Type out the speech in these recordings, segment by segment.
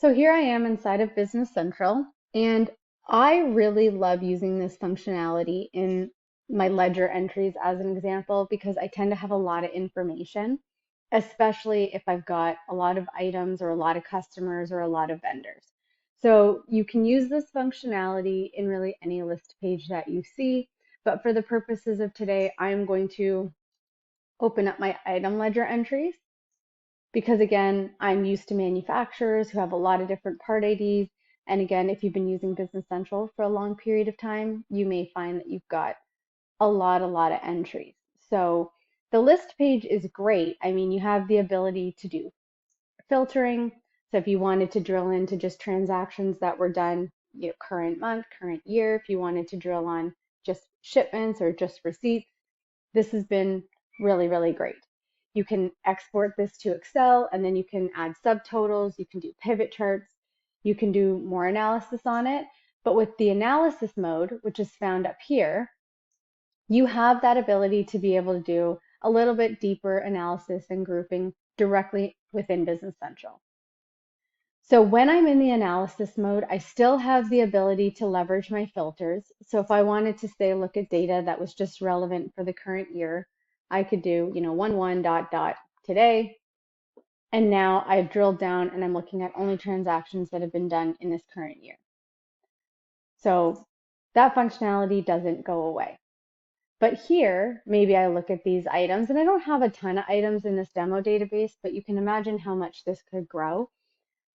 So here I am inside of Business Central, and I really love using this functionality in my ledger entries as an example because I tend to have a lot of information, especially if I've got a lot of items or a lot of customers or a lot of vendors. So you can use this functionality in really any list page that you see, but for the purposes of today, I'm going to open up my item ledger entries because again, I'm used to manufacturers who have a lot of different part IDs. And again, if you've been using Business Central for a long period of time, you may find that you've got a lot of entries. So the list page is great. I mean, you have the ability to do filtering. So if you wanted to drill into just transactions that were done, current month, current year, if you wanted to drill on just shipments or just receipts, this has been really, really great. You can export this to Excel and then you can add subtotals, you can do pivot charts, you can do more analysis on it. But with the analysis mode, which is found up here, you have that ability to be able to do a little bit deeper analysis and grouping directly within Business Central. So when I'm in the analysis mode, I still have the ability to leverage my filters. So if I wanted to say, look at data that was just relevant for the current year, I could do, 1 dot dot today. And now I've drilled down and I'm looking at only transactions that have been done in this current year. So that functionality doesn't go away. But here, maybe I look at these items, and I don't have a ton of items in this demo database, but you can imagine how much this could grow.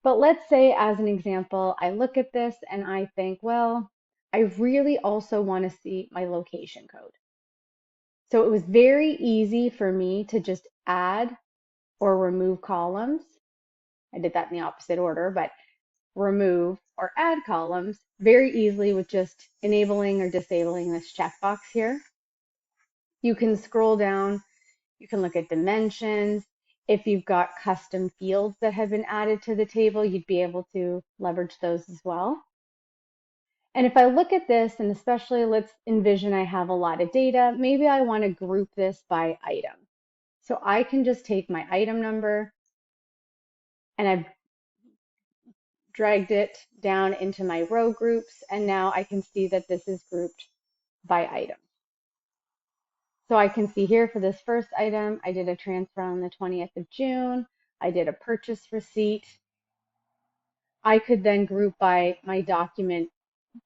But let's say, as an example, I look at this and I think, well, I really also want to see my location code. So it was very easy for me to just add or remove columns. I did that in the opposite order, but remove or add columns very easily with just enabling or disabling this checkbox here. You can scroll down, you can look at dimensions. If you've got custom fields that have been added to the table, you'd be able to leverage those as well. And if I look at this, and especially let's envision I have a lot of data, maybe I want to group this by item. So I can just take my item number and I've dragged it down into my row groups, and now I can see that this is grouped by item. So I can see here for this first item, I did a transfer on the 20th of June. I did a purchase receipt. I could then group by my document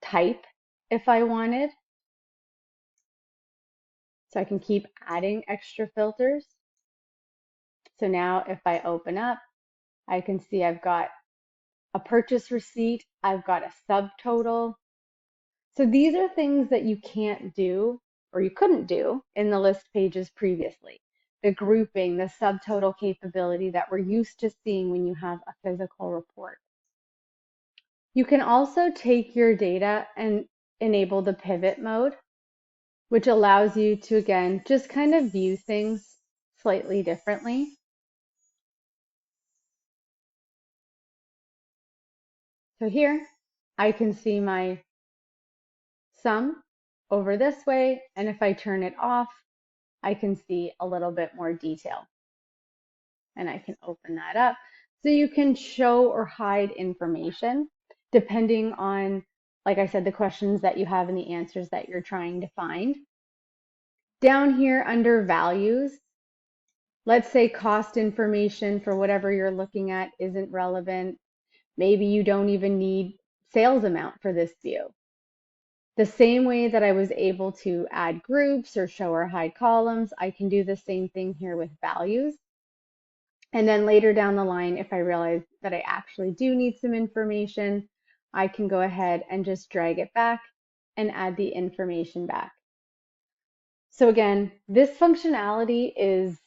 type if I wanted. So I can keep adding extra filters. So now if I open up, I can see I've got a purchase receipt, I've got a subtotal. So these are things that you can't do or you couldn't do in the list pages previously. The grouping, the subtotal capability that we're used to seeing when you have a physical report. You can also take your data and enable the pivot mode, which allows you to, again, just kind of view things slightly differently. So here I can see my sum over this way, and if I turn it off, I can see a little bit more detail. And I can open that up. So you can show or hide information depending on, like I said, the questions that you have and the answers that you're trying to find. Down here under values, let's say cost information for whatever you're looking at isn't relevant. Maybe you don't even need sales amount for this view. The same way that I was able to add groups or show or hide columns, I can do the same thing here with values. And then later down the line, if I realize that I actually do need some information, I can go ahead and just drag it back and add the information back. So again, this functionality is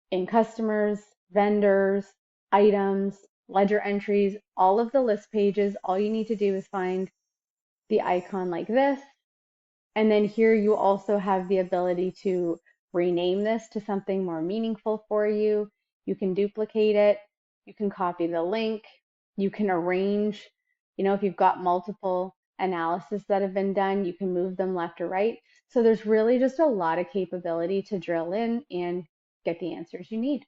in customers, vendors, items, ledger entries, all of the list pages. All you need to do is find the icon like this. And then here you also have the ability to rename this to something more meaningful for you. You can duplicate it. You can copy the link. You can arrange, if you've got multiple analysis that have been done, you can move them left or right. So there's really just a lot of capability to drill in and get the answers you need.